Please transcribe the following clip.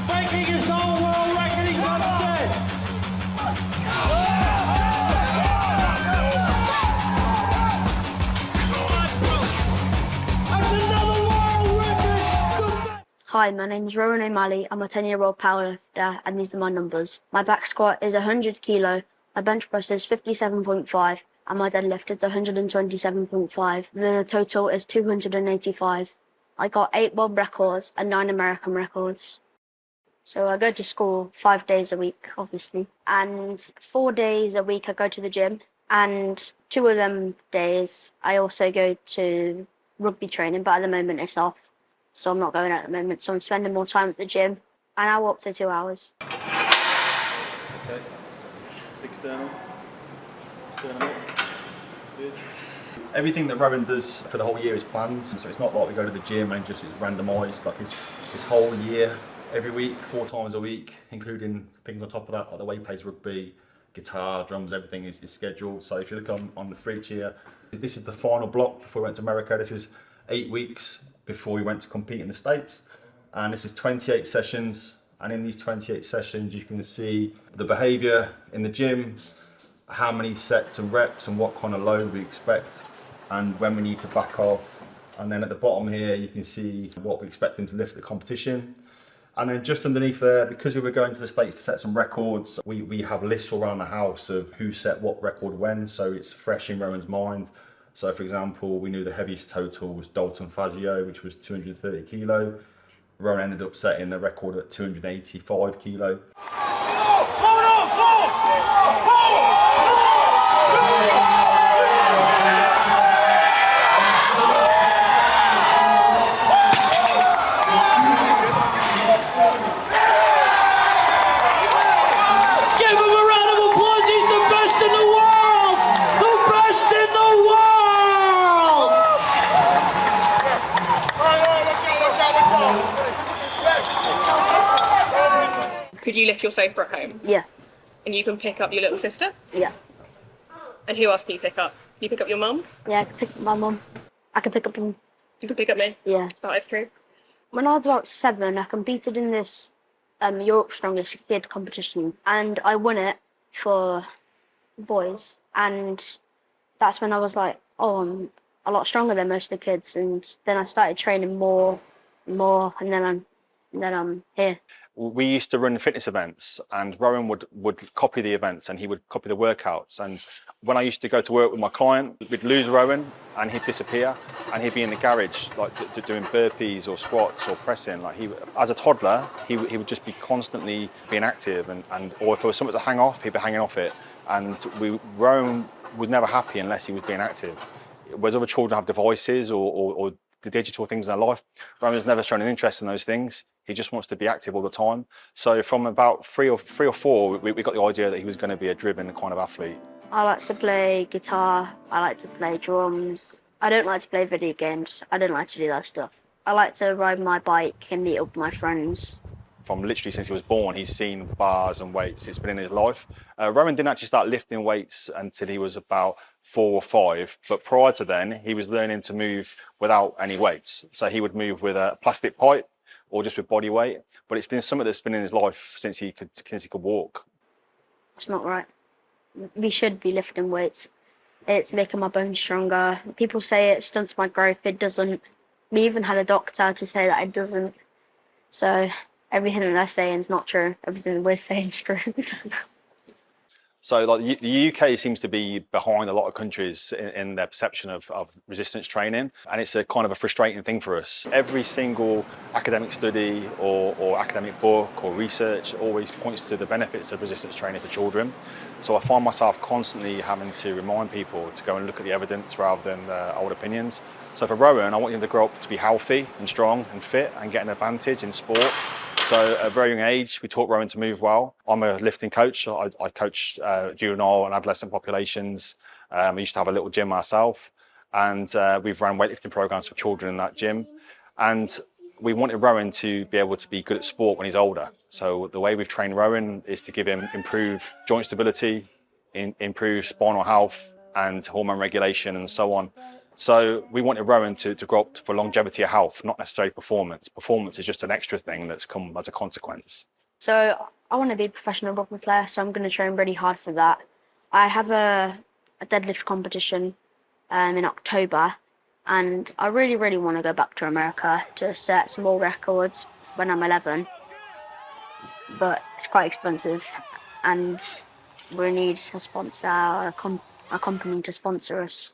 Breaking his own world record, he's upset. That's another world record. Hi, my name is Rowan. I'm a 10-year-old powerlifter, and these are my numbers. My back squat is 100 kilo, my bench press is 57.5, and my deadlift is 127.5. The total is 285. I got 8 world records and 9 American records. So I go to school 5 days a week, obviously, and 4 days a week I go to the gym, and 2 of them days I also go to rugby training, but at the moment it's off. So I'm not going at the moment, so I'm spending more time at the gym, an hour up to 2 hours. Okay. External. Sternum up. Good. Everything that Rowan does for the whole year is planned, so it's not like we go to the gym and just it's randomised. Like his whole year, every week, 4 times a week, including things on top of that, like the way he plays rugby, guitar, drums, everything is scheduled. So if you look on the fridge here, this is the final block before we went to America. This is 8 weeks before we went to compete in the States, and this is 28 sessions, and in these 28 sessions you can see the behaviour in the gym, how many sets and reps and what kind of load we expect and when we need to back off. And then at the bottom here you can see what we expect him to lift at the competition. And then just underneath there, because we were going to the States to set some records, we have lists all around the house of who set what record when, so it's fresh in Rowan's mind. So for example, we knew the heaviest total was Dalton Fazio, which was 230 kilo. Rowan ended up setting the record at 285 kilo. Could you lift your sofa at home? Yeah. And you can pick up your little sister? Yeah. And who else can you pick up? Can you pick up your mum? Yeah, I can pick up my mum. I can pick up him. You can pick up me? Yeah. That is true. When I was about 7, I competed in this Europe's Strongest Kid competition, and I won it for boys. And that's when I was like, oh, I'm a lot stronger than most of the kids. And then I started training more, and then I'm here. We used to run fitness events, and Rowan would copy the events and he would copy the workouts. And when I used to go to work with my client, we'd lose Rowan and he'd disappear, and he'd be in the garage like doing burpees or squats or pressing. Like as a toddler, he would just be constantly being active, and or if there was something to hang off, he'd be hanging off it. And Rowan was never happy unless he was being active. Whereas other children have devices or the digital things in their life, Rowan's never shown an interest in those things. He just wants to be active all the time. So from about three or four, we got the idea that he was going to be a driven kind of athlete. I like to play guitar. I like to play drums. I don't like to play video games. I don't like to do that stuff. I like to ride my bike and meet up with my friends. From literally since he was born, he's seen bars and weights. It's been in his life. Rowan didn't actually start lifting weights until he was about 4 or 5, but prior to then, he was learning to move without any weights. So he would move with a plastic pipe or just with body weight. But it's been something that's been in his life since he could walk. It's not right. We should be lifting weights. It's making my bones stronger. People say it stunts my growth. It doesn't. We even had a doctor to say that it doesn't. So everything that they're saying is not true. Everything that we're saying is true. So like the UK seems to be behind a lot of countries in their perception of resistance training, and it's a kind of a frustrating thing for us. Every single academic study or academic book or research always points to the benefits of resistance training for children. So I find myself constantly having to remind people to go and look at the evidence rather than old opinions. So for Rowan, I want him to grow up to be healthy and strong and fit and get an advantage in sport. So at a very young age, we taught Rowan to move well. I'm a lifting coach. I coach juvenile and adolescent populations. I used to have a little gym myself, and we've run weightlifting programs for children in that gym. And we wanted Rowan to be able to be good at sport when he's older. So the way we've trained Rowan is to give him improved joint stability, improved spinal health and hormone regulation and so on. So we wanted Rowan to grow up for longevity of health, not necessarily performance. Performance is just an extra thing that's come as a consequence. So I want to be a professional rugby player, so I'm going to train really hard for that. I have a deadlift competition in October, and I really want to go back to America to set some more records when I'm 11. But it's quite expensive, and we need a sponsor, a company to sponsor us.